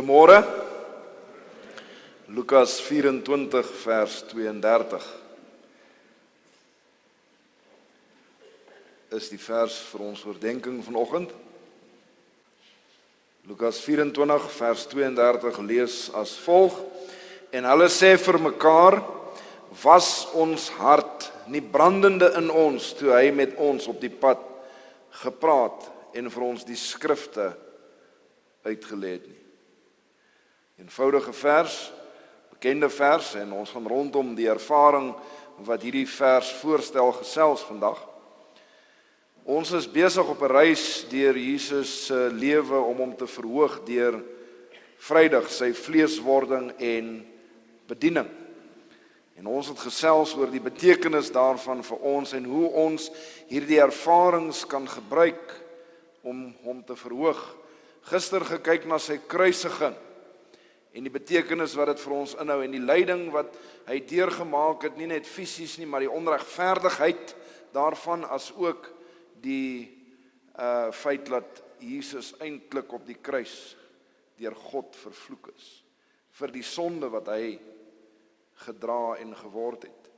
Goeiemôre. Lukas 24 vers 32 is die vers vir ons oordeenking vanoggend. Lukas 24 vers 32 lees as volg: En hulle sê vir mekaar, was ons hart nie brandende in ons toe hy met ons op die pad gepraat en vir ons die skrifte uitgelê het nie. Eenvoudige vers, bekende vers, en ons gaan rondom die ervaring wat hierdie vers voorstel gesels vandag. Ons is besig op 'n reis deur Jesus se lewe om hom te verhoog deur Vrydag sy vleeswording en bediening. En ons het gesels oor die betekenis daarvan vir ons en hoe ons hierdie ervarings kan gebruik om hom te verhoog. Gister gekyk na sy kruisiging en die betekenis wat dit vir ons inhou en die lyding wat hy deurgemaak het, nie net fisies nie, maar die onregverdigheid daarvan, as ook die feit dat Jesus eintlik op die kruis deur God vervloek is vir die sonde wat hy gedra en geword het.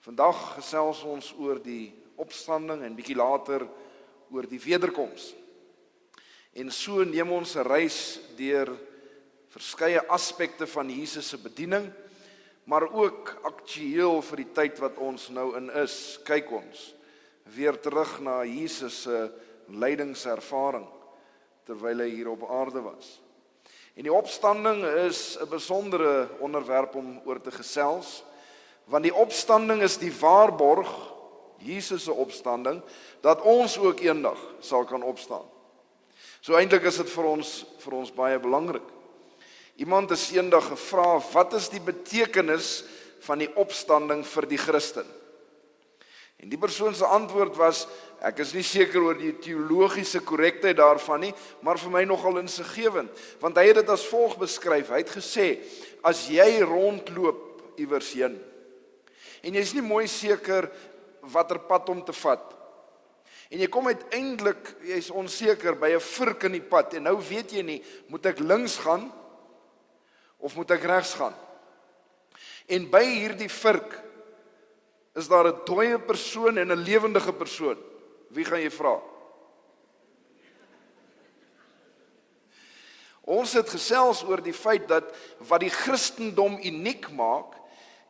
Vandag gesels ons oor die opstanding en bietjie later oor die wederkoms. En so neem ons 'n reis deur verskeie aspekte van Jesus se bediening, maar ook aktueel vir die tyd wat ons nou in is. Kyk ons weer terug na Jesus se lydingservaring terwyl hy hier op aarde was. En die opstanding is 'n besondere onderwerp om oor te gesels, want die opstanding is die waarborg, Jesus se opstanding, dat ons ook eendag sal kan opstaan. So eintlik is dit vir ons baie belangrik. Iemand is eendag gevra, wat is die betekenis van die opstanding vir die Christen? En die persoon se antwoord was, ek is nie seker oor die teologiese korrektheid daarvan nie, maar vir my nogal insiggewend, want hy het dit as volg beskryf. Hy het gesê, as jy rondloop iewers heen, en jy is nie mooi seker watter pad om te vat, en jy kom uiteindelik, jy is onseker by 'n vurk in die pad, en nou weet jy nie, moet ek links gaan, of moet ek regs gaan? En by hierdie vurk is daar 'n dooie persoon en 'n lewendige persoon. Wie gaan jy vra? Ons het gesels oor die feit dat wat die Christendom uniek maak,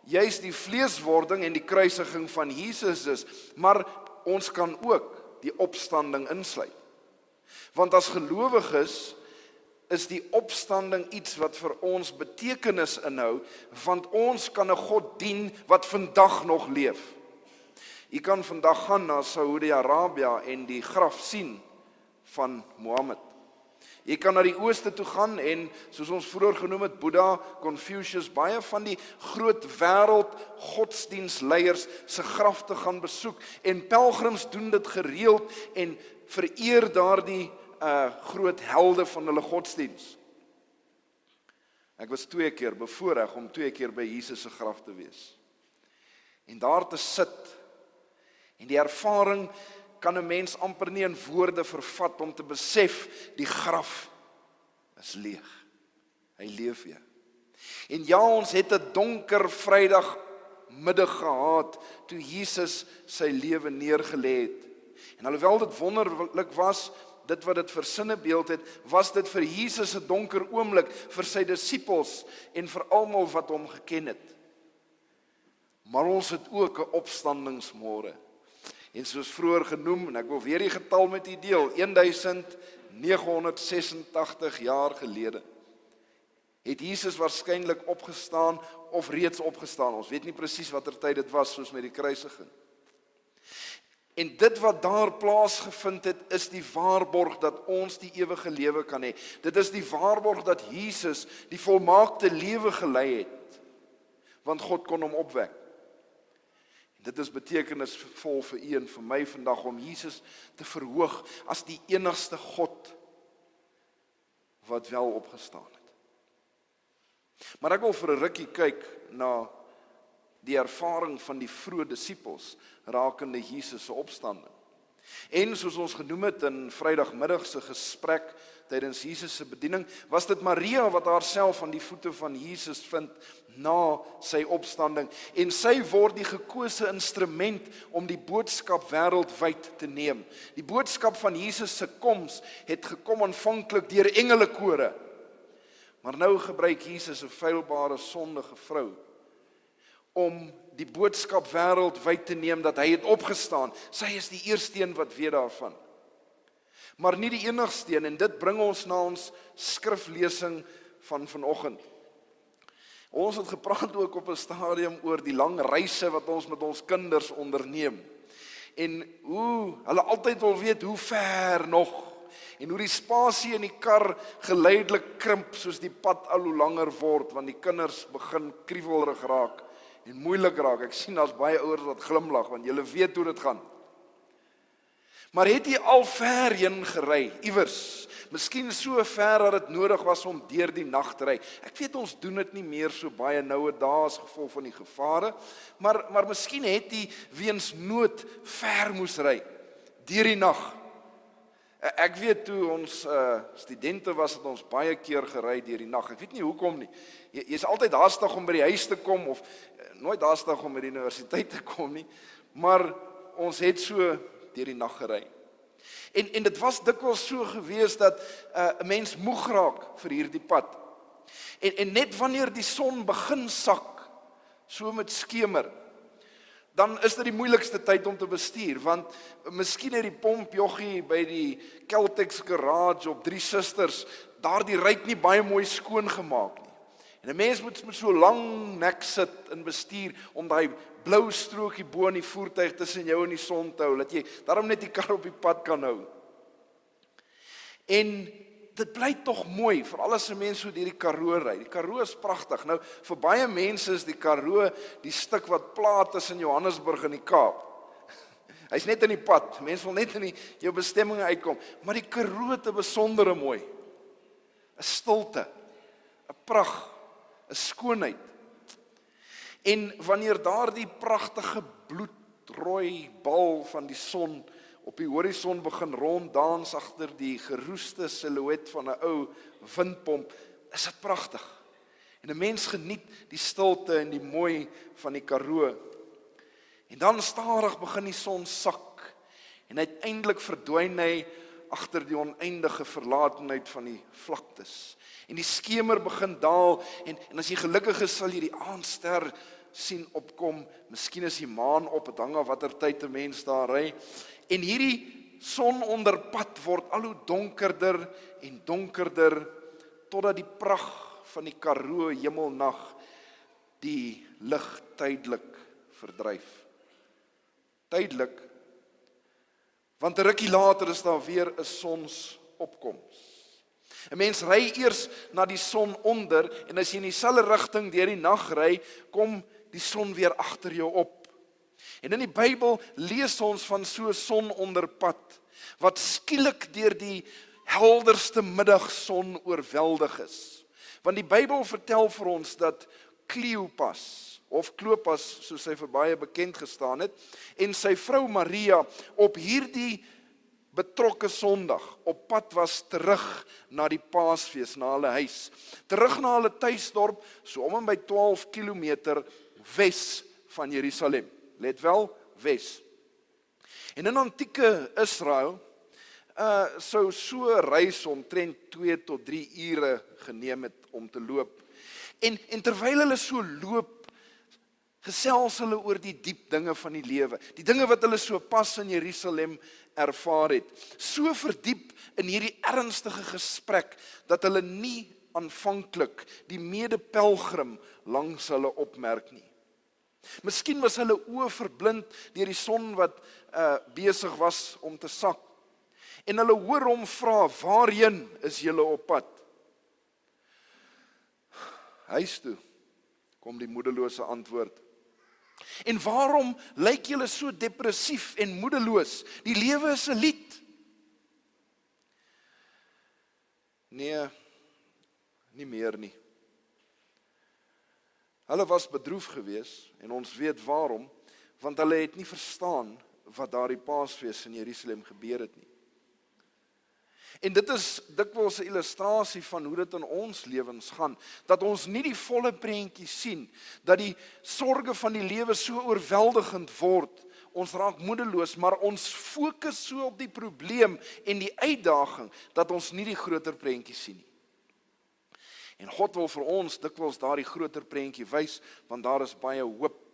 juis die vleeswording en die kruisiging van Jesus is, maar ons kan ook die opstanding insluit. Want as gelowiges is die opstanding iets wat vir ons betekenis inhou, want ons kan 'n God dien wat vandag nog leef. U kan vandag gaan na Saudi-Arabië en die graf sien van Mohammed. Jy kan na die ooste toe gaan en, soos ons vroeër genoem het, Boeddha, Confucius, baie van die groot wêreld godsdienstleiers se grafte gaan besoek. En pelgrims doen dit gereeld en vereer daardie groot helde van hulle godsdiens. Ek was 2 keer bevoorreg om 2 keer by Jesus se graf te wees. En daar te sit. En die ervaring kan 'n mens amper nie in woorde vervat om te besef, die graf is leeg. Hy leef weer. En ja, ons het 'n donker Vrydag middag gehad toe Jesus sy lewe neergelê het. En alhoewel dit wonderlik was, dit wat dit versinnebeeld het, was dit vir Jesus 'n donker oomblik, vir sy disippels en vir almal wat hom geken het. Maar ons het ook 'n opstandingsmôre. En soos vroeër genoem, en ek wil weer die getal met u deel, 1986 jaar gelede, het Jesus waarskynlik opgestaan of reeds opgestaan. Ons weet nie presies watter tyd dit was, soos met die kruisiging. En dit wat daar plaasgevind het, is die waarborg dat ons die ewige lewe kan hê. Dit is die waarborg dat Jesus die volmaakte lewe gelei het, want God kon hom opwek. En dit is betekenisvol vir u en vir my vandag om Jesus te verhoog as die enigste God wat wel opgestaan het. Maar ek wil vir 'n rukkie kyk na die ervaring van die vroeë disippels rakende Jesus se opstanding. En soos ons genoem het in Vrydagmiddag se gesprek tydens Jesus se bediening, was dit Maria wat haarself aan die voete van Jesus vind na sy opstanding. En sy word die gekose instrument om die boodskap wêreldwyd te neem. Die boodskap van Jesus se koms het gekom aanvanklik deur engelekore. Maar nou gebruik Jesus 'n feilbare sondige vrou om die boodskap wêreldwyd te neem dat hy het opgestaan. Sy is die eerste een wat weet daarvan. Maar nie die enigste een, en dit bring ons na ons skriflesing van vanoggend. Ons het gepraat ook op 'n stadium oor die lang reise wat ons met ons kinders onderneem. En hoe hulle altyd wil weet hoe ver nog. En hoe die spasie in die kar geleidelik krimp soos die pad al hoe langer word, want die kinders begin kriewelrig raak en moeilik raak. Ek sien daar's baie ouers wat glimlag, want julle weet hoe dit gaan. Maar het jy al ver heen gery, iewers? Miskien so ver dat dit nodig was om deur die nag te ry. Ek weet ons doen dit nie meer so baie noue dae as gevolg van die gevare, maar miskien het jy weens nood ver moes ry, deur die nag. Ek weet toe ons studente was, het ons baie keer gery deur die nag. Ek weet nie hoekom nie. Jy is altyd haastig om by die huis te kom, of nooit haastig om by die universiteit te kom nie, maar ons het so deur die nag gery. En dit was dikwels so gewees dat 'n mens moeg raak vir hierdie pad. En net wanneer die son begin sak, so met skemer, dan is dit die moeilikste tyd om te bestuur, want miskien het die pompjoggie by die Caltex garage op 3 Susters daardie ruit nie baie mooi skoon gemaak nie. En 'n mens moet met so lang nek sit in bestuur om daai blou strookie bo in die voertuig tussen jou en die son te hou, dat jy daarom net die kar op die pad kan hou. En dit bly tog mooi, veral as 'n mens so deur die Karoo ry. Die Karoo is pragtig. Nou, vir baie mense is die Karoo die stuk wat plaat tussen Johannesburg en die Kaap. Hy's net in die pad. Mense wil net in jou bestemming uitkom. Maar die Karoo het 'n besondere mooi. 'n Stilte, 'n pragt, 'n skoonheid. En wanneer daardie pragtige bloedrooi bal van die son op die horison begin ronddans agter die geroeste silhouet van 'n ou windpomp, is dit pragtig. En 'n mens geniet die stilte en die mooi van die Karoo. En dan stadig begin die son sak en uiteindelik verdwyn hy agter die oneindige verlatenheid van die vlaktes. En die skemer begin daal en as jy gelukkig is, sal jy die aandster sien opkom. Miskien is die maan op, dit hang af watter tyd 'n mens daar ry. En hierdie son onder pad word al hoe donkerder en donkerder, totdat die pragt van die Karoo hemelnag die lig tydelik verdryf. Tydelik, want 'n rukkie later is daar weer 'n sonsopkoms. 'n Mens ry eers na die son onder, en as jy in dieselfde rigting deur die nag ry, kom die son weer agter jou op. En in die Bybel lees ons van so 'n son onder pad, wat skielik deur die helderste middagson oorweldig is. Want die Bybel vertel vir ons dat Kleopas, of Klopas, soos sy vir baie bekend gestaan het, en sy vrou Maria op hierdie betrokke Sondag op pad was terug na die Paasfees, na hulle huis. Terug na hulle tuisdorp, so om en by 12 kilometer wes van Jerusalem. Let wel, wes. En in antieke Israel sou so 'n reis omtrent 2 tot 3 ure geneem het om te loop. En terwyl hulle so loop, gesels hulle oor die diep dinge van die lewe, die dinge wat hulle so pas in Jerusalem ervaar het. So verdiep in hierdie ernstige gesprek, dat hulle nie aanvanklik die medepelgrim langs hulle opmerk nie. Miskien was hulle oë verblind deur die son wat besig was om te sak. En hulle hoor hom vra, waarheen is julle op pad? Huis toe, kom die moedelose antwoord. En waarom lyk julle so depressief en moedeloos? Die lewe is 'n lied. Nee, nie meer nie. Hulle was bedroef gewees, en ons weet waarom, want hulle het nie verstaan wat daardie Paasfees in Jerusalem gebeur het nie. En dit is dikwels 'n illustrasie van hoe dit in ons lewens gaan, dat ons nie die volle prentjie sien, dat die sorge van die lewe so oorweldigend word, ons raak moedeloos, maar ons fokus so op die probleem en die uitdaging, dat ons nie die groter prentjie sien nie. En God wil vir ons dikwels daardie groter prentjie wys, want daar is baie hoop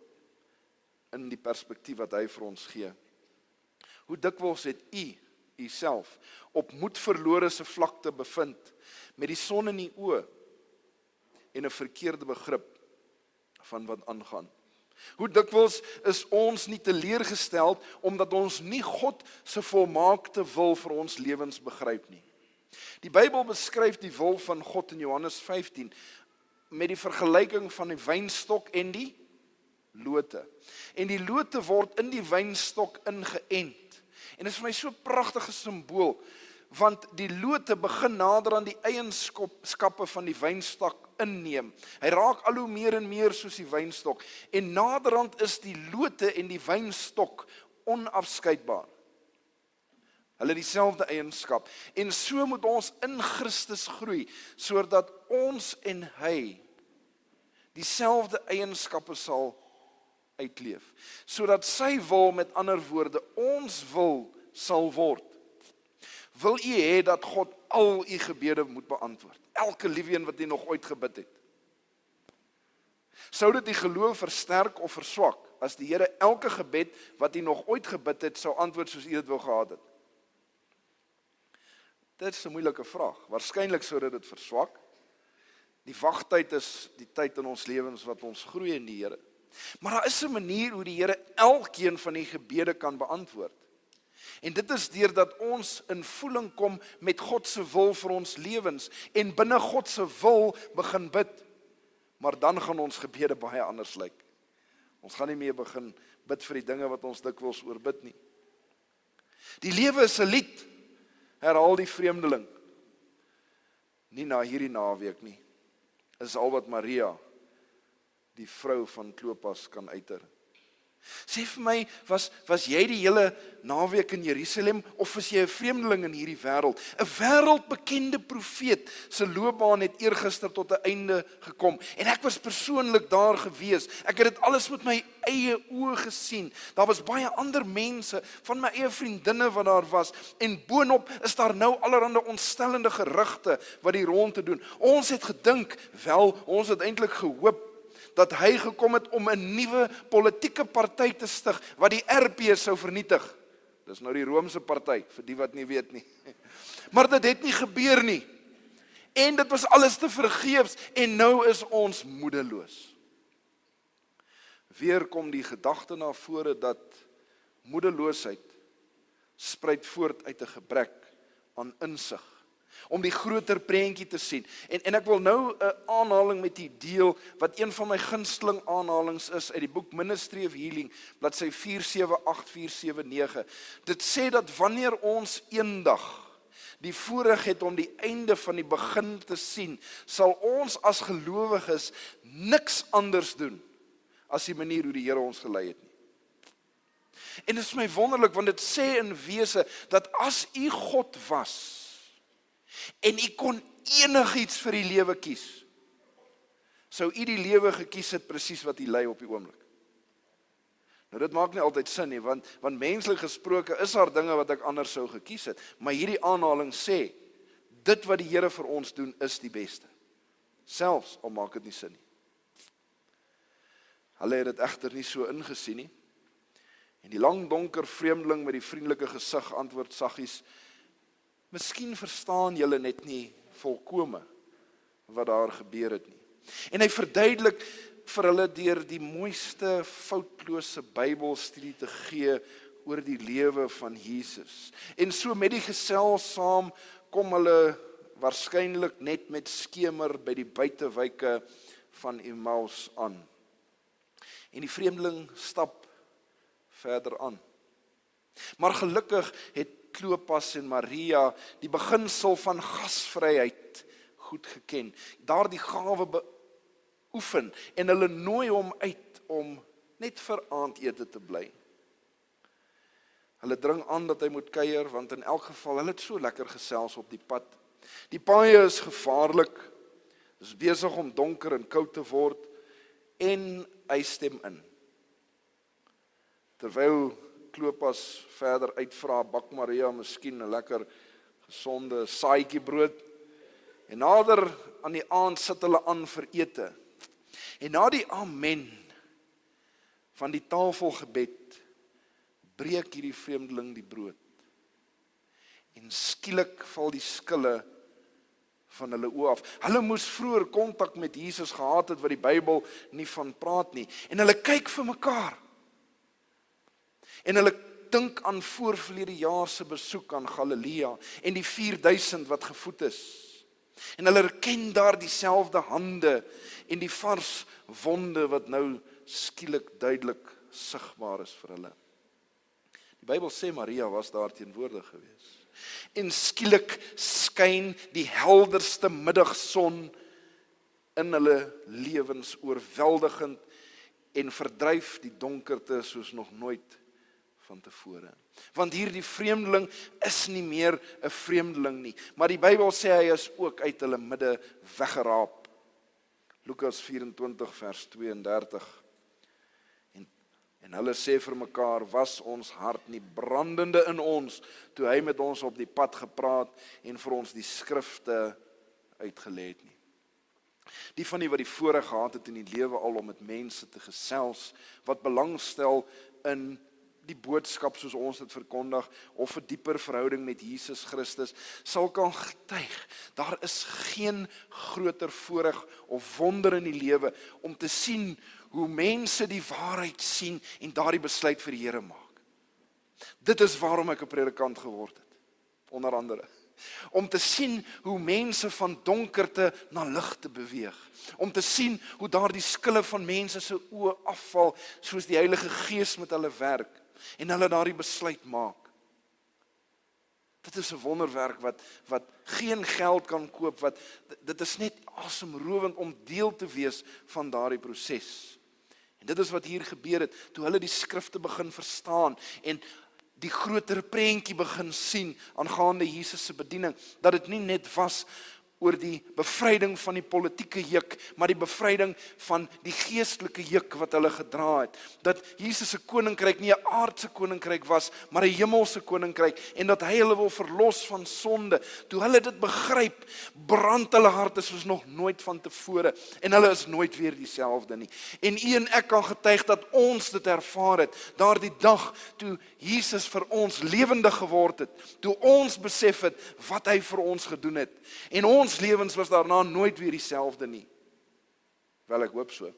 in die perspektief wat hy vir ons gee. Hoe dikwels het u self op moedverlore se vlakte bevind, met die son in die oë en 'n verkeerde begrip van wat aangaan. Hoe dikwels is ons nie teleurgesteld omdat ons nie God se volmaakte wil vir ons lewens begryp nie. Die Bybel beskryf die wil van God in Johannes 15 met die vergelyking van die wynstok en die lote. En die lote word in die wynstok ingeënt. En dit is vir my so 'n pragtige simbool, want die lote begin nader aan die eienskappe van die wynstok inneem. Hy raak al hoe meer en meer soos die wynstok. En naderhand is die lote en die wynstok onafskeidbaar. Hulle dieselfde eienskap. En so moet ons in Christus groei, sodat ons en hy dieselfde eienskappe sal uitleef. Sodat sy wil, met ander woorde, ons wil sal word. Wil u hê dat God al u gebede moet beantwoord? Elke liewe een wat u nog ooit gebid het. Sou dit u geloof versterk of verswak, as die Here elke gebed wat u nog ooit gebid het, sou antwoord soos u dit wou gehad het? Dit is 'n moeilike vraag. Waarskynlik sou dit verswak. Die wagtyd is die tyd in ons lewens wat ons groei in die Here. Maar daar is 'n manier hoe die Here elkeen van die gebede kan beantwoord. En dit is deurdat ons in voeling kom met God se wil vir ons lewens en binne God se wil begin bid. Maar dan gaan ons gebede baie anders lyk. Ons gaan nie meer begin bid vir die dinge wat ons dikwels oorbid nie. Die lewe is 'n lied, herhaal die vreemdeling. Nie na hierdie naweek nie, is al wat Maria, die vrou van Klopas, kan uiter. Sê vir my, was jy die hele naweek in Jerusalem, of was jy 'n vreemdeling in hierdie wêreld? 'n wêreldbekende profeet se loopbaan het eergister tot 'n einde gekom, en ek was persoonlik daar gewees. Ek het dit alles met my eie oë gesien. Daar was baie ander mense, van my eie vriendinne wat daar was, en boonop is daar nou allerhande ontstellende gerugte wat die ronde doen. Ons het gedink, ons het eintlik gehoop dat hy gekom het om 'n nuwe politieke party te stig, wat die RP sou vernietig. Dis nou die Romeinse party, vir die wat nie weet nie. Maar dit het nie gebeur nie. En dit was alles te vergeefs, en nou is ons moedeloos. Weer kom die gedagte na vore dat moedeloosheid spruit voort uit 'n gebrek aan insig, om die groter prentjie te sien. En ek wil nou 'n aanhaling met u deel, wat een van my gunsteling aanhalings is, uit die boek Ministry of Healing, bladsy 478-479. Dit sê dat wanneer ons eendag die voorreg het om die einde van die begin te sien, sal ons as gelowiges niks anders doen as die manier hoe die Here ons gelei het nie. En dit is my wonderlik, want dit sê in wese dat as u God was, en u kon enigiets vir die lewe kies, sou u die lewe gekies het presies wat u lei op die oomblik. Nou dit maak nie altyd sin nie, want menslik gesproke is daar dinge wat ek anders sou gekies het, maar hierdie aanhaling sê, dit wat die Here vir ons doen is die beste. Selfs al maak dit nie sin nie. Hulle het dit egter nie so ingesien nie. En die lang donker vreemdeling met die vriendelike gesig antwoord saggies, miskien verstaan julle net nie volkome wat daar gebeur het nie. En hy verduidelik vir hulle deur die mooiste, foutlose Bybelstudie te gee oor die lewe van Jesus. En so met die gesels saam kom hulle waarskynlik net met skemer by die buitewyke van Emmaus aan. En die vreemdeling stap verder aan. Maar gelukkig het Klopas en Maria die beginsel van gasvryheid goed geken, daardie gawe beoefen, en hulle nooi hom uit om net vir aandete te bly. Hulle dring aan dat hy moet kuier, want in elk geval, hulle het so lekker gesels op die pad. Die paaie is gevaarlik, is besig om donker en koud te word, en hy stem in. Terwyl Klopas verder uitvra, bak Maria miskien 'n lekker gesonde saaitjie brood, en nader aan die aand sit hulle aan vir ete. En na die amen van die tafelgebed, breek hierdie vreemdeling die brood. En skielik val die skille van hulle oë af. Hulle moes vroeër kontak met Jesus gehad het, wat die Bybel nie van praat nie. En hulle kyk vir mekaar. En hulle dink aan voorverlede jaar se besoek aan Galilea en die 4000 wat gevoed is. En hulle herken daar dieselfde hande en die vars wonde wat nou skielik duidelik sigbaar is vir hulle. Die Bybel sê Maria was daar teenwoordig gewees. En skielik skyn die helderste middagson in hulle lewens oorweldigend en verdryf die donkerte soos nog nooit van tevore. Want hierdie vreemdeling is nie meer 'n vreemdeling nie, maar die Bybel sê hy is ook uit hulle midde weggeraap. Lukas 24 vers 32. En hulle sê vir mekaar, was ons hart nie brandende in ons, toe hy met ons op die pad gepraat en vir ons die skrifte uitgelê het nie. Die van die wat die voorreg gehad het in die lewe al om met mense te gesels, wat belangstel in die boodskap soos ons dit verkondig, of 'n dieper verhouding met Jesus Christus, sal kan getuig, daar is geen groter voorreg of wonder in die lewe, om te sien hoe mense die waarheid sien, en daardie besluit vir die Here maak. Dit is waarom ek 'n predikant geword het, onder andere. Om te sien hoe mense van donkerte na lig te beweeg. Om te sien hoe daardie skille van mense se oë afval, soos die Heilige Gees met hulle werk, en hulle daardie besluit maak. Dit is 'n wonderwerk wat geen geld kan koop, dit is net asemrowend om deel te wees van daardie proses. En dit is wat hier gebeur het, toe hulle die skrifte begin verstaan, en die groter prentjie begin sien, aangaande Jesus se bediening, dat dit nie net was oor die bevryding van die politieke juk, maar die bevryding van die geestelike juk wat hulle gedra het. Dat Jesus se koninkryk nie 'n aardse koninkryk was, maar 'n hemelse koninkryk, en dat hy hulle wil verlos van sonde. Toe hulle dit begryp, brand hulle harte soos nog nooit van tevore, en hulle is nooit weer dieselfde nie. En u en ek kan getuig dat ons dit ervaar het, daardie dag toe Jesus vir ons lewendig geword het, toe ons besef het wat hy vir ons gedoen het. En ons lewens was daarna nooit weer dieselfde nie. Wel, ek hoop so.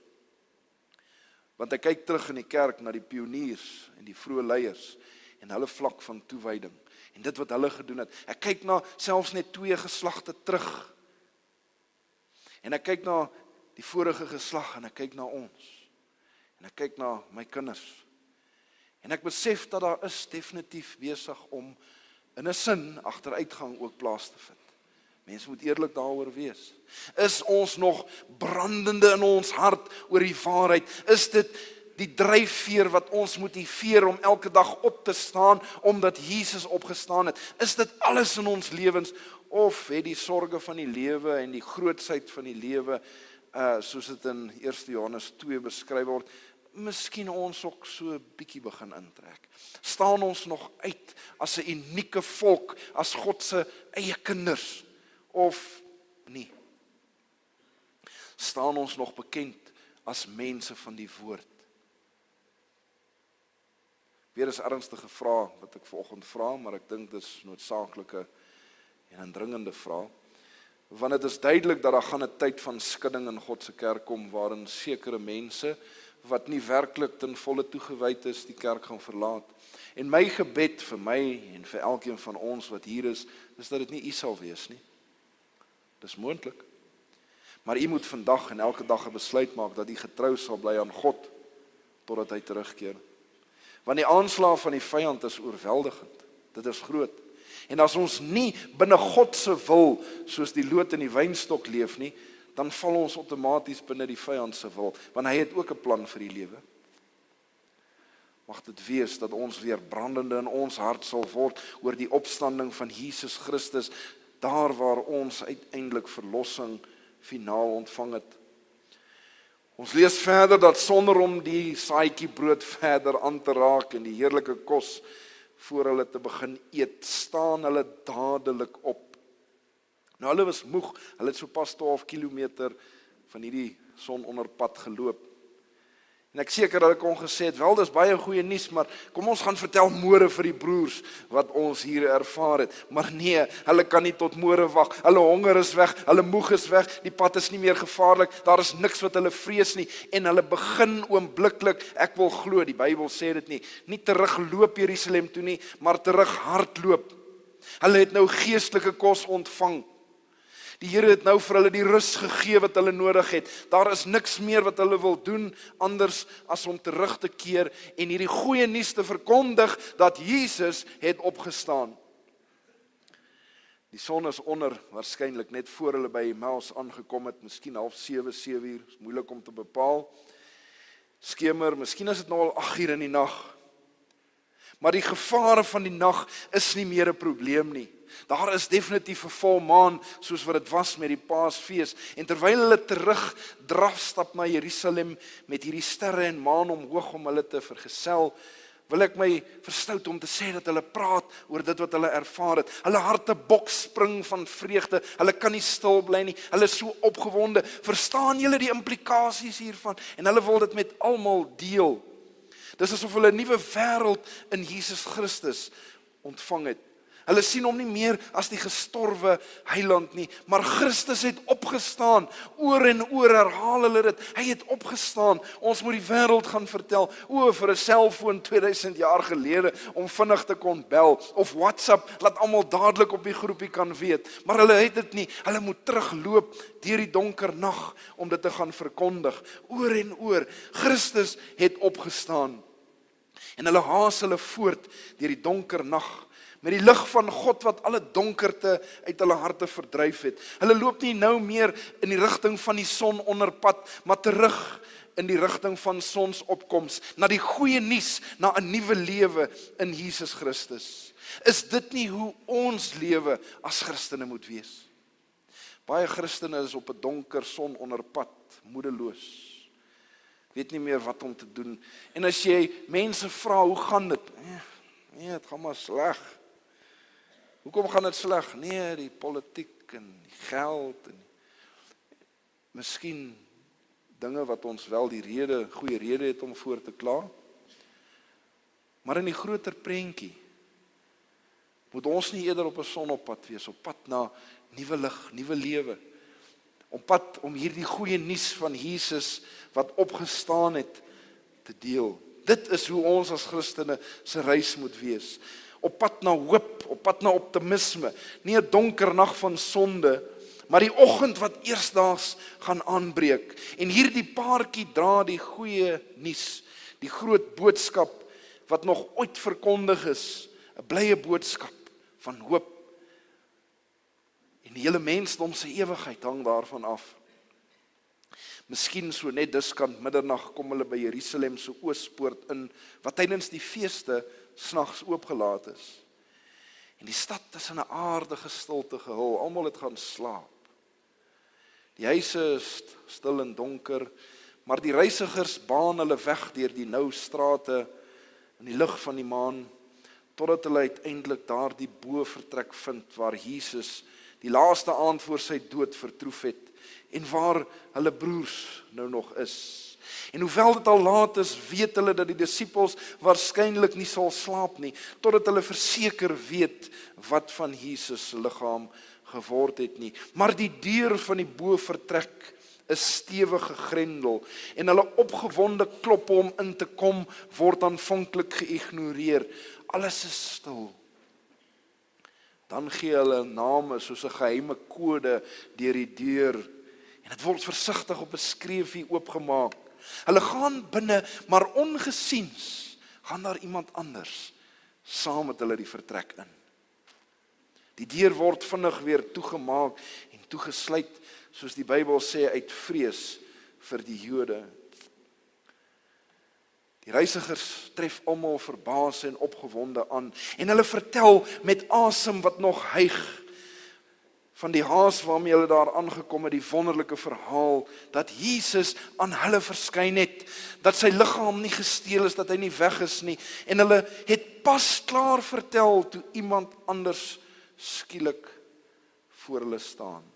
Want ek kyk terug in die kerk na die pioniers en die vroeë leiers en hulle vlak van toewyding en dit wat hulle gedoen het. Ek kyk na selfs net 2 geslagte terug. En ek kyk na die vorige geslag en ek kyk na ons. En ek kyk na my kinders. En ek besef dat daar is definitief besig om in 'n sin agteruitgang ook plaas te vind. Mense moet eerlik daaroor wees. Is ons nog brandende in ons hart oor die waarheid? Is dit die dryfveer wat ons motiveer om elke dag op te staan, omdat Jesus opgestaan het? Is dit alles in ons lewens? Of het die sorge van die lewe en die grootsheid van die lewe, soos dit in 1 Johannes 2 beskryf word, miskien ons ook so 'n bietjie begin intrek? Staan ons nog uit as 'n unieke volk, as God se eie kinders? Of nie? Staan ons nog bekend as mense van die woord? Weer is ernstige vraag wat ek vanoggend vra, maar ek dink dit is noodsaaklike en 'n dringende vraag. Want dit is duidelik dat daar gaan 'n tyd van skudding in God se kerk kom, waarin sekere mense wat nie werklik ten volle toegewyd is, die kerk gaan verlaat. En my gebed vir my en vir elkeen van ons wat hier is dat dit nie u sal wees nie. Dis moontlik. Maar u moet vandag en elke dag 'n besluit maak dat u getrou sal bly aan God totdat hy terugkeer. Want die aanslag van die vyand is oorweldigend. Dit is groot. En as ons nie binne God se wil soos die loot in die wynstok leef nie, dan val ons outomaties binne die vyand se wil, want hy het ook 'n plan vir die lewe. Mag dit wees dat ons weer brandende in ons hart sal word oor die opstanding van Jesus Christus, daar waar ons uiteindelik verlossing finaal ontvang het. Ons lees verder dat sonder om die saaitjie brood verder aan te raak en die heerlike kos voor hulle te begin eet, staan hulle dadelik op. Nou hulle was moeg, hulle het so pas 12 kilometer van hierdie sononderpad geloop. En ek seker hulle kon gesê het, wel dis baie goeie nuus, maar kom ons gaan vertel môre vir die broers wat ons hier ervaar het. Maar nee, hulle kan nie tot môre wag. Hulle honger is weg, hulle moeg is weg, die pad is nie meer gevaarlik, daar is niks wat hulle vrees nie en hulle begin oombliklik, ek wil glo, die Bybel sê dit nie terugloop Jerusalem toe nie, maar terug hardloop. Hulle het nou geestelike kos ontvang. Die Here het nou vir hulle die rus gegee wat hulle nodig het. Daar is niks meer wat hulle wil doen anders as om terug te keer en hierdie goeie nuus te verkondig dat Jesus het opgestaan. Die son is onder, waarskynlik net voor hulle by Emmaus aangekom het, miskien 6:30, 7:00, is moeilik om te bepaal. Skemer, miskien is dit nou al 8:00 in die nag. Maar die gevare van die nag is nie meer 'n probleem nie. Daar is definitief 'n volmaan, soos wat dit was met die Paasfees. En terwyl hulle terug drafstap na Jerusalem met hierdie sterre en maan omhoog om hulle te vergesel, wil ek my verstout om te sê dat hulle praat oor dit wat hulle ervaar het. Hulle harte bokspring van vreugde, hulle kan nie stil bly nie, hulle is so opgewonde. Verstaan julle die implikasies hiervan? En hulle wil dit met almal deel. Dis asof hulle 'n nuwe wêreld in Jesus Christus ontvang het. Hulle sien hom nie meer as die gestorwe heiland nie, maar Christus het opgestaan. Oor en oor herhaal hulle dit. Hy het opgestaan. Ons moet die wêreld gaan vertel. Vir 'n selfoon 2000 jaar gelede om vinnig te kon bel of WhatsApp laat almal dadelik op die groepie kan weet. Maar hulle het dit nie. Hulle moet terugloop deur die donker nag om dit te gaan verkondig. Oor en oor. Christus het opgestaan. En hulle haas hulle voort deur die donker nag met die lig van God wat alle donkerte uit hulle harte verdryf het. Hulle loop nie nou meer in die rigting van die sononderpad, maar terug in die rigting van sonsopkoms, na die goeie nuus, na 'n nuwe lewe in Jesus Christus. Is dit nie hoe ons lewe as Christene moet wees? Baie Christene is op 'n donker sononderpad, moedeloos. Weet nie meer wat om te doen. En as jy mense vra, hoe gaan dit? Nee, het gaan maar sleg. Hoekom gaan dit sleg? Nee, die politiek en die geld en miskien dinge wat ons wel die goeie rede het om voor te kla. Maar in die groter prentjie moet ons nie eerder op 'n sonopad wees, op pad na nuwe lig, nuwe lewe. Op pad om hierdie goeie nuus van Jesus wat opgestaan het te deel. Dit is hoe ons as Christene se reis moet wees. Op pad na hoop, op pad na optimisme. Nie 'n donker nag van sonde, maar die oggend wat eersdaags gaan aanbreek. En hierdie paartjie dra die goeie nuus, die groot boodskap wat nog ooit verkondig is, 'n blye boodskap van hoop. En die hele mensdom se ewigheid hang daarvan af. Miskien so net diskant middernag kom hulle by Jerusalem se oospoort in, wat tydens die feeste snags oopgelaat is. En die stad is in 'n aardige stilte gehul, almal het gaan slaap. Die huise is stil en donker, maar die reisigers baan hulle weg deur die nou strate in die lig van die maan, totdat hulle uiteindelik daardie bo-vertrek vind waar Jesus die laaste aand voor sy dood vertroef het en waar hulle broers nou nog is. En hoewel dit al laat is, weet hulle dat die disippels waarskynlik nie sal slaap nie, totdat hulle verseker weet wat van Jesus se liggaam geword het nie. Maar die deur van die bo-vertrek is stewig gegrendel en hulle opgewonde kloppe om in te kom word aanvanklik geïgnoreer. Alles is stil. Dan gee hulle name soos 'n geheime kode deur die deur en dit word versigtig op 'n skreefie oopgemaak. Hulle gaan binne, maar ongesiens gaan daar iemand anders saam met hulle die vertrek in. Die deur word vinnig weer toegemaak en toegesluit, soos die Bybel sê, uit vrees vir die Jode. Die reisigers tref almal verbaas en opgewonde aan en hulle vertel met asem wat nog hyg van die haas waarmee hulle daar aangekom het, die wonderlike verhaal dat Jesus aan hulle verskyn het, dat sy liggaam nie gesteel is, dat hy nie weg is nie, en hulle het pas klaar vertel toe iemand anders skielik voor hulle staan.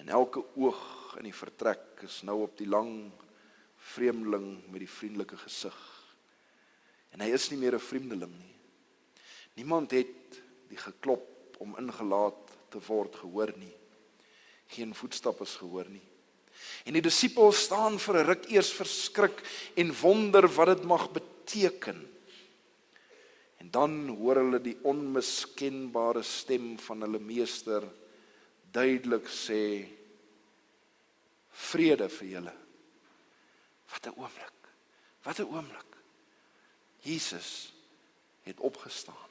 En elke oog in die vertrek is nou op die lang vreemdeling met die vriendelike gesig. En hy is nie meer 'n vreemdeling nie. Niemand het die geklop om ingelaat te word gehoor nie. Geen voetstap is gehoor nie. En die disippels staan vir 'n ruk eers verskrik en wonder wat dit mag beteken. En dan hoor hulle die onmiskenbare stem van hulle meester duidelik sê, vrede vir julle. Wat 'n oomblik, wat 'n oomblik. Jesus het opgestaan.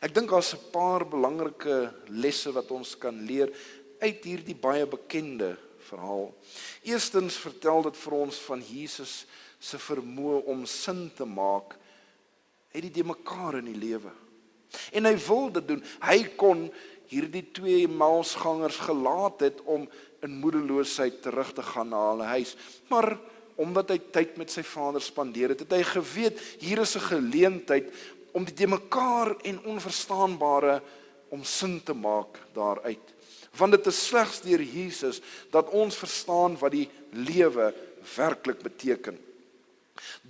Ek dink daar's 'n paar belangrike lesse wat ons kan leer uit hierdie baie bekende verhaal. Eerstens vertel dit vir ons van Jesus se vermoë om sin te maak uit die demekaar in die lewe. En hy wil dit doen. Hy kon hierdie twee Emmausgangers gelaat het om in moedeloosheid terug te gaan na hulle huis. Maar omdat hy tyd met sy Vader spandeer het, het hy geweet, hier is 'n geleentheid om die demekaar en onverstaanbare om sin te maak daaruit. Want dit is slegs deur Jesus dat ons verstaan wat die lewe werklik beteken.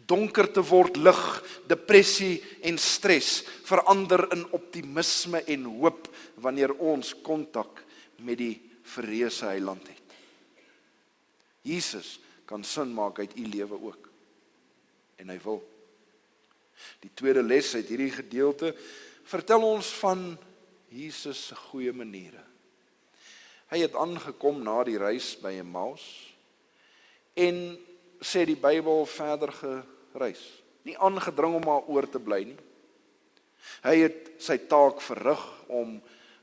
Donkerte word lig, depressie en stres verander in optimisme en hoop wanneer ons kontak met die verreëse Heiland het. Jesus kan sin maak uit u lewe ook. En hy wil. Die tweede les uit hierdie gedeelte vertel ons van Jesus se goeie maniere. Hy het aangekom na die reis by Emmaus en sê die Bybel verder gereis. Nie aangedring om maar oor te bly nie. Hy het sy taak verrig om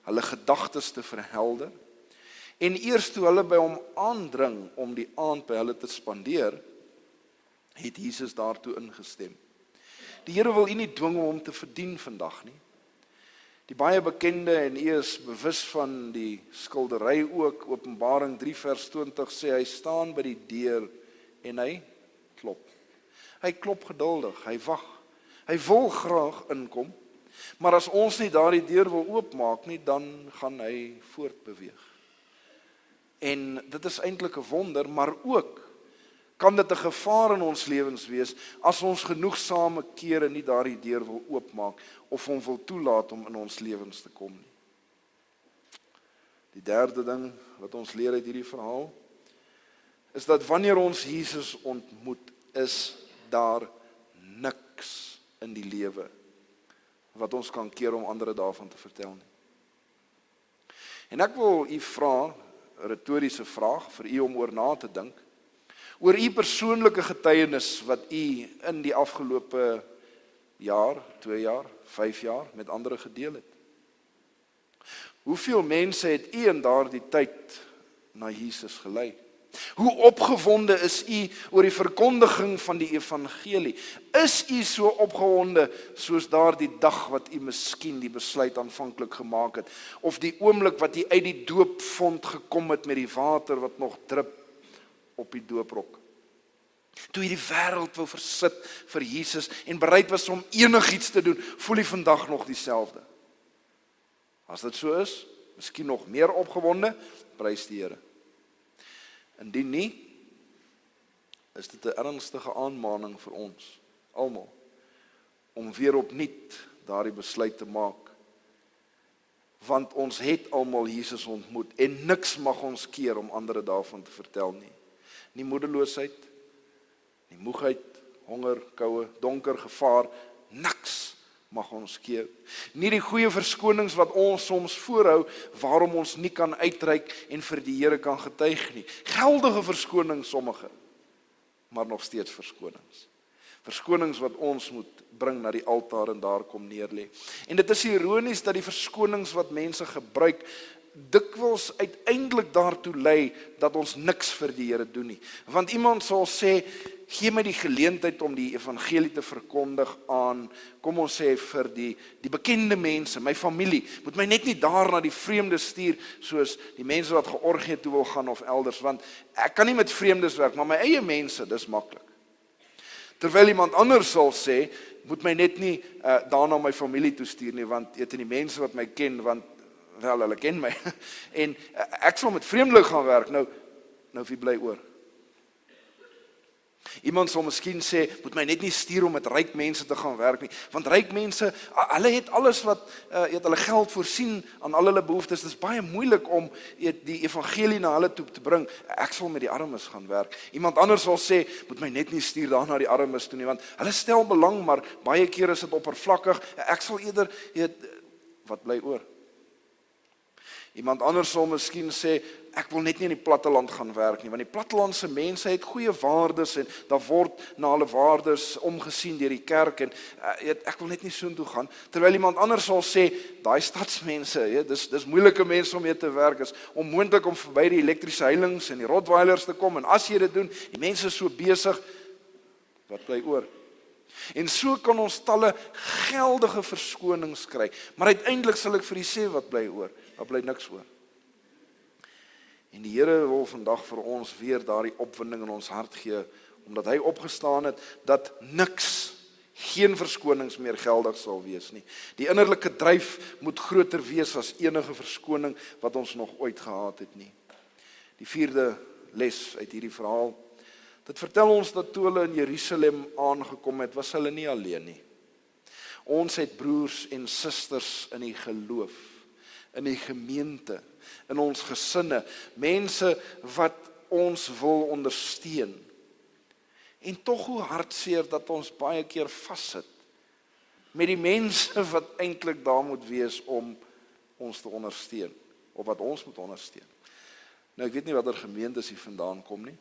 hulle gedagtes te verhelder. En eers toe hulle by hom aandring om die aand by hulle te spandeer, het Jesus daartoe ingestem. Die Here wil u nie dwing om hom te verdien vandag nie. Die baie bekende, en u is bewus van die skildery ook, Openbaring 3 vers 20 sê, hy staan by die deur en hy klop. Hy klop geduldig, hy wag. Hy wil graag inkom, maar as ons nie daardie deur wil oopmaak nie, dan gaan hy voortbeweeg. En dit is eintlik 'n wonder, maar ook kan dit 'n gevaar in ons lewens wees as ons genoegsame kere nie daardie deur wil oopmaak of hom wil toelaat om in ons lewens te kom nie. Die derde ding wat ons leer uit hierdie verhaal is dat wanneer ons Jesus ontmoet, is daar niks in die lewe wat ons kan keer om ander daarvan te vertel nie. En ek wil u vra, 'n retoriese vraag vir u om oor na te dink, oor u persoonlike getuienis wat u in die afgelope jaar, 2 jaar, 5 jaar met ander gedeel het. Hoeveel mense het u in daardie tyd na Jesus gelei? Hoe opgewonde is u oor die verkondiging van die evangelie? Is u so opgewonde soos daardie dag wat u miskien die besluit aanvanklik gemaak het, of die oomblik wat u uit die doopvont gekom het met die water wat nog drup op die dooprok? Toe u die wêreld wou versit vir Jesus en bereid was om enigiets te doen, voel u vandag nog dieselfde? As dit so is, miskien nog meer opgewonde, prys die Here. Indien nie, is dit 'n ernstige aanmaning vir ons almal om weer opnuut daardie besluit te maak. Want ons het almal Jesus ontmoet en niks mag ons keer om ander daarvan te vertel nie. Nie moedeloosheid, nie moegheid, honger, koue, donker, gevaar, niks mag ons keer. Nie die goeie verskonings wat ons soms voorhou, waarom ons nie kan uitreik en vir die Here kan getuig nie. Geldige verskonings sommige, maar nog steeds verskonings. Verskonings wat ons moet bring na die altaar en daar kom neerlê. En dit is ironies dat die verskonings wat mense gebruik, dikwels uiteindelik daartoe lei dat ons niks vir die Here doen nie. Want iemand sal sê, gee my die geleentheid om die evangelie te verkondig aan, kom ons sê vir die bekende mense, my familie, moet my net nie daar na die vreemde stuur, soos die mense wat Georgië toe wil gaan of elders, want ek kan nie met vreemdes werk, maar my eie mense, dis maklik. Terwyl iemand anders sal sê, moet my net nie daar na my familie toe stuur nie, want die mense wat my ken, want wel, hulle ken my, en ek sal met vreemdeling gaan werk, nou wie bly oor? Iemand sal miskien sê, moet my net nie stuur om met ryk mense te gaan werk nie, want ryk mense, hulle het alles wat, hulle geld voorsien aan al hulle behoeftes, dit is baie moeilik om die evangelie na hulle toe te bring, ek sal met die armes gaan werk. Iemand anders sal sê, moet my net nie stuur daar na die armes toe nie, want hulle stel belang, maar baie keer is dit oppervlakkig, ek sal eerder, wat bly oor? Iemand anders sal miskien sê, ek wil net nie in die platteland gaan werk nie, want die plattelandse mense het goeie waardes en daar word na hulle waardes omgesien deur die kerk en ek wil net nie soontoe gaan, terwyl iemand anders sal sê, daai stadsmense, dis moeilike mense om mee te werk, is onmoontlik om verby die elektriese heilinge en die Rottweilers te kom en as jy dit doen, die mense is so besig, wat bly oor? En so kan ons talle geldige verskonings kry, maar uiteindelik sal ek vir u sê wat bly oor, daar bly niks oor. En die Here wil vandag vir ons weer daardie opwinding in ons hart gee, omdat hy opgestaan het, dat niks, geen verskonings meer geldig sal wees nie. Die innerlike dryf moet groter wees as enige verskoning wat ons nog ooit gehad het nie. Die 4de les uit hierdie verhaal, dit vertel ons dat toe hulle in Jerusalem aangekom het, was hulle nie alleen nie. Ons het broers en susters in die geloof, in die gemeente, in ons gesinne, mense wat ons wil ondersteun. En tog hoe hartseer dat ons baie keer vassit met die mense wat eintlik daar moet wees om ons te ondersteun, of wat ons moet ondersteun. Nou ek weet nie watter gemeentes hier vandaan kom nie,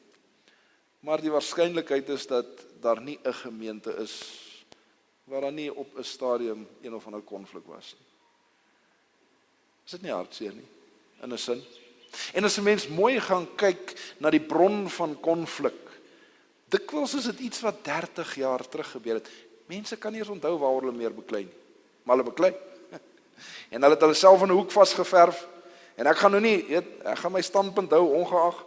maar die waarskynlikheid is dat daar nie 'n gemeente is waar daar nie op 'n stadium een of ander konflik was nie. Is dit nie hartseer nie, in 'n sin? En as 'n mens mooi gaan kyk na die bron van konflik, dikwels is dit iets wat 30 jaar terug gebeur het. Mense kan nie eens onthou waaroor hulle meer beklei nie, maar hulle beklei. En hulle het hulle self in 'n hoek vasgeverf, en ek gaan nou nie, ek gaan my standpunt hou ongeag,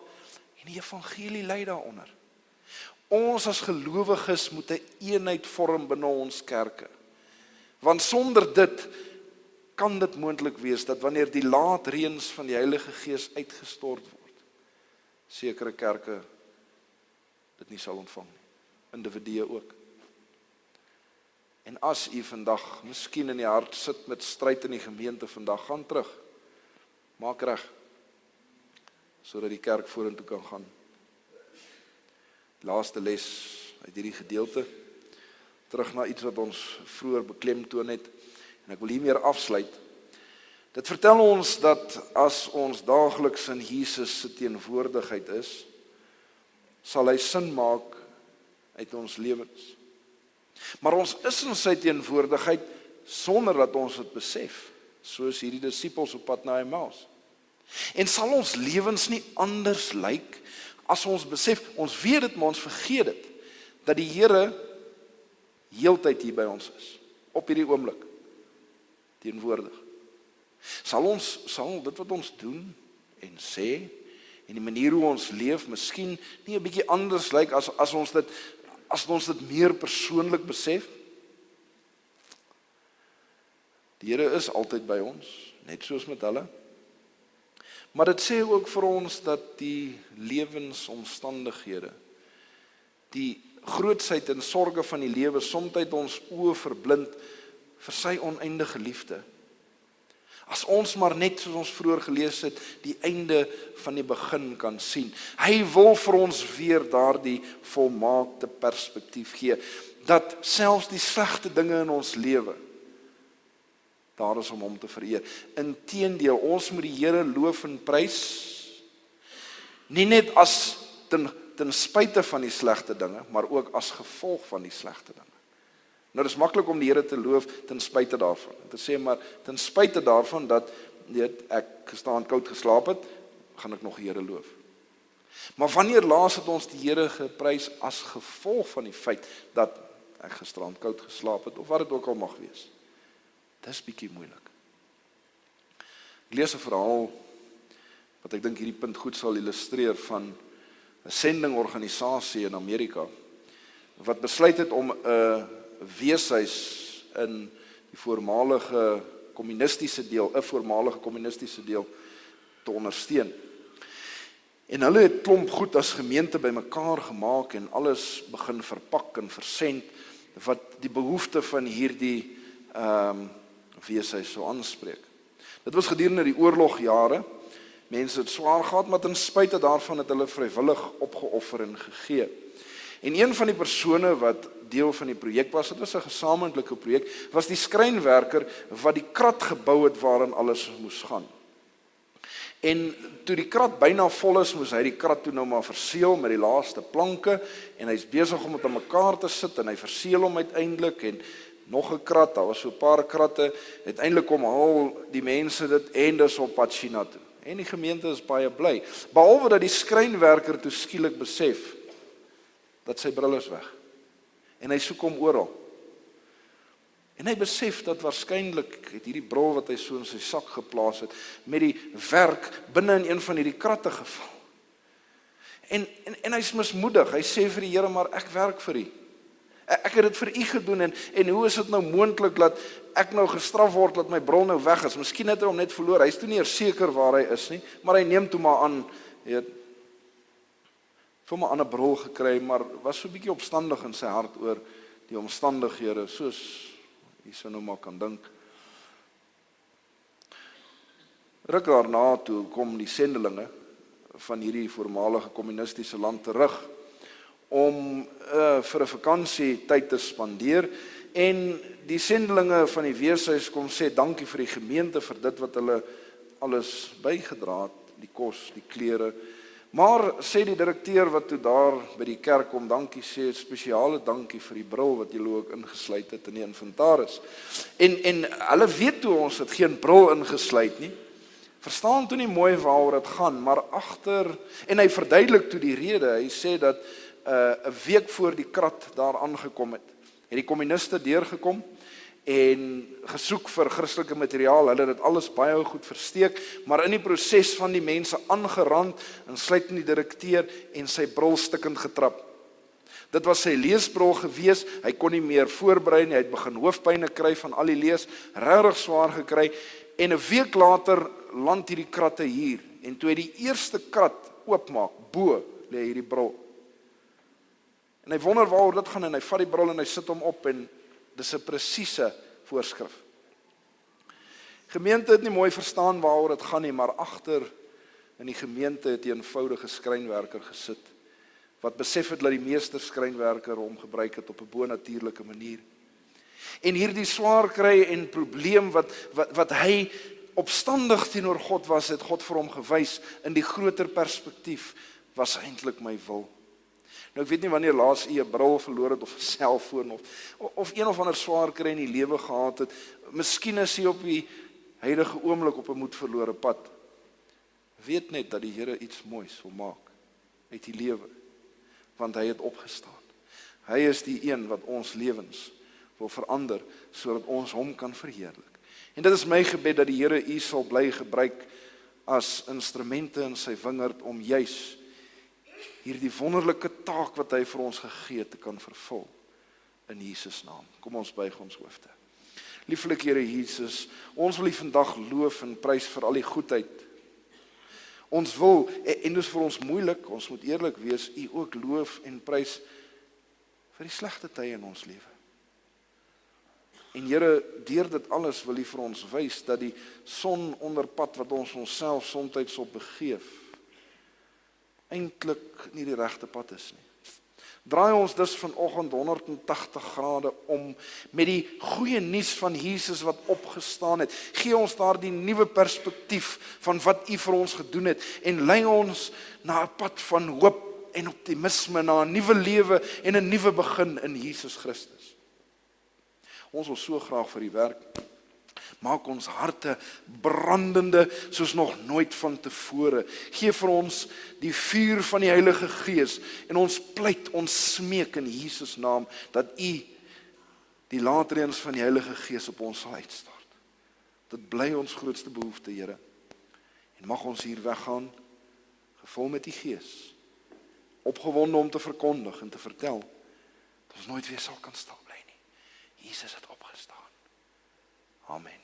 en die evangelie lei daaronder. Ons as gelowiges moet 'n eenheid vorm binne ons kerke, want sonder dit kan dit moontlik wees dat wanneer die laatreëns van die Heilige Gees uitgestort word, sekere kerke dit nie sal ontvang nie, individue ook. En as u vandag miskien in die hart sit met stryd in die gemeente vandag, gaan terug, maak reg, sodat die kerk vorentoe kan gaan. Laaste les uit hierdie gedeelte, terug na iets wat ons vroeër beklemtoon het, en ek wil hiermee afsluit. Dit vertel ons dat as ons daagliks in Jesus se teenwoordigheid is, sal hy sin maak uit ons lewens. Maar ons is in sy teenwoordigheid sonder dat ons dit besef, soos hierdie disippels op pad na Emmaus. En sal ons lewens nie anders lyk as ons besef, ons weet dit, maar ons vergeet dit, dat die Here heeltyd hier by ons is, op hierdie oomblik, teenwoordig. Sal dit wat ons doen en sê, en die manier hoe ons leef, miskien nie 'n bietjie anders lyk as ons dit meer persoonlik besef? Die Here is altyd by ons, net soos met hulle. Maar dit sê ook vir ons dat die lewensomstandighede, die grootsheid en sorge van die lewe soms ons oë verblind vir sy oneindige liefde. As ons maar net, soos ons vroeër gelees het, die einde van die begin kan sien. Hy wil vir ons weer daardie volmaakte perspektief gee, dat selfs die slegte dinge in ons lewe, daar is om hom te vereer. Inteendeel, ons moet die Here loof en prys, nie net as ten spyte van die slegte dinge, maar ook as gevolg van die slegte dinge. Nou, dit is maklik om die Here te loof ten spyte daarvan. Te sê, maar ten spyte daarvan dat ek gestaan koud geslaap het, gaan ek nog die Here loof. Maar wanneer laas het ons die Here geprys as gevolg van die feit dat ek gisterand koud geslaap het, of wat dit ook al mag wees? Dis bietjie moeilik. Ek lees 'n verhaal wat ek dink hierdie punt goed sal illustreer van 'n sendingorganisasie in Amerika wat besluit het om 'n weeshuis in die voormalige kommunistiese deel te ondersteun. En hulle het klomp goed as gemeente bymekaar gemaak en alles begin verpak en versend wat die behoefte van hierdie weeshuis sou aanspreek. Dit was gedurende die oorlogjare. Mense het swaar gehad, maar ten spyte daarvan het hulle vrywillig opgeoffer en gegee. En een van die persone wat deel van die projek was, dit was 'n gesamentlike projek, was die skrynwerker wat die krat gebou het waarin alles moes gaan. En toe die krat byna vol is, moes hy die krat toe nou maar verseël met die laaste planke, en hy's besig om dit aan mekaar te sit, en hy verseël hom uiteindelik, en nog 'n krat, daar was so 'n paar kratte, uiteindelik kom haal die mense dit, en dis op pad China toe. En die gemeente is baie bly, behalwe dat die skrynwerker toe skielik besef, dat sy bril is weg. En hy soek hom oral. En hy besef dat waarskynlik het hierdie bril wat hy so in sy sak geplaas het, met die werk binne in een van hierdie kratte geval. En hy's mismoedig. Hy sê vir die Here, maar ek werk vir U. Ek het dit vir U gedoen, en hoe is dit nou moontlik dat ek nou gestraf word, dat my bril nou weg is? Miskien het hy hom net verloor. Hy is toe nie eers seker waar hy is nie, maar hy neem toe maar aan, vir my 'n ander bril gekry, maar was so 'n bietjie opstandig in sy hart oor die omstandighede, soos jy sou nou maar kan dink. Ruk daarna toe kom die sendelinge van hierdie voormalige kommunistiese land terug om vir 'n vakansietyd te spandeer, en die sendelinge van die weeshuis kom sê dankie vir die gemeente vir dit wat hulle alles bygedra het, die kos, die klere. Maar sê die direkteur wat toe daar by die kerk kom dankie sê, spesiale dankie vir die bril wat julle ook ingesluit het in die inventaris. En hulle weet toe ons het geen bril ingesluit nie. Verstaan toe nie mooi waaroor dit gaan, maar agter, en hy verduidelik toe die rede. Hy sê dat 'n week voor die krat daar aangekom het die kommuniste deurgekom en gesoek vir Christelike materiaal. Hulle het dit alles baie goed versteek, maar in die proses van die mense aangerand, insluitend die direkteur, en sy bril stikkend getrap. Dit was sy leesbril gewees, hy kon nie meer voorberei nie, hy het begin hoofpyne kry van al die lees, regtig swaar gekry, en 'n week later land hierdie kratte hier, en toe hy die eerste krat oopmaak, bo lê hierdie bril. En hy wonder waaroor dit gaan, en hy vat die bril en hy sit hom op, en dis 'n presiese voorskrif. Gemeente het nie mooi verstaan waaroor dit gaan nie, maar agter in die gemeente het 'n eenvoudige skrynwerker gesit, wat besef het dat die meester skrynwerker hom gebruik het op 'n bonatuurlike manier. En hierdie swaar kry en probleem wat hy opstandig teenoor God was, het God vir hom gewys in die groter perspektief, was eintlik my wil. Nou ek weet nie wanneer laas u 'n bril verloor het, of 'n selfoon, of een of ander swaar kry in die lewe gehad het. Miskien is u op die huidige oomblik op 'n moedverlore pad. Weet net dat die Here iets moois wil maak uit die lewe, want hy het opgestaan. Hy is die een wat ons lewens wil verander, sodat ons hom kan verheerlik. En dit is my gebed dat die Here u sal bly gebruik as instrumente in sy wingerd om juis hierdie wonderlike taak wat hy vir ons gegee het te kan vervul in Jesus naam. Kom ons buig ons hoofde. Lieflike Here Jesus, ons wil U vandag loof en prys vir al die goedheid. Ons wil, en dit is vir ons moeilik, ons moet eerlik wees, U ook loof en prys vir die slegte tye in ons lewe. En Here, deur dit alles wil U vir ons wys dat die son onder pad wat ons onsself soms op begeef, eintlik nie die regte pad is nie. Draai ons dus vanoggend 180 grade om met die goeie nuus van Jesus wat opgestaan het. Gee ons daardie nuwe perspektief van wat U vir ons gedoen het en lei ons na 'n pad van hoop en optimisme, na 'n nuwe lewe en 'n nuwe begin in Jesus Christus. Ons wil so graag vir U werk, Maak ons harte brandende soos nog nooit van tevore. Gee vir ons die vuur van die Heilige Gees en ons pleit, ons smeek in Jesus naam dat U die laatreëns van die Heilige Gees op ons sal uitstort. Dit bly ons grootste behoefte, Here. En mag ons hier weggaan, gevul met die Gees, opgewonde om te verkondig en te vertel, dat ons nooit weer sal kan stil bly nie. Jesus het opgestaan. Amen.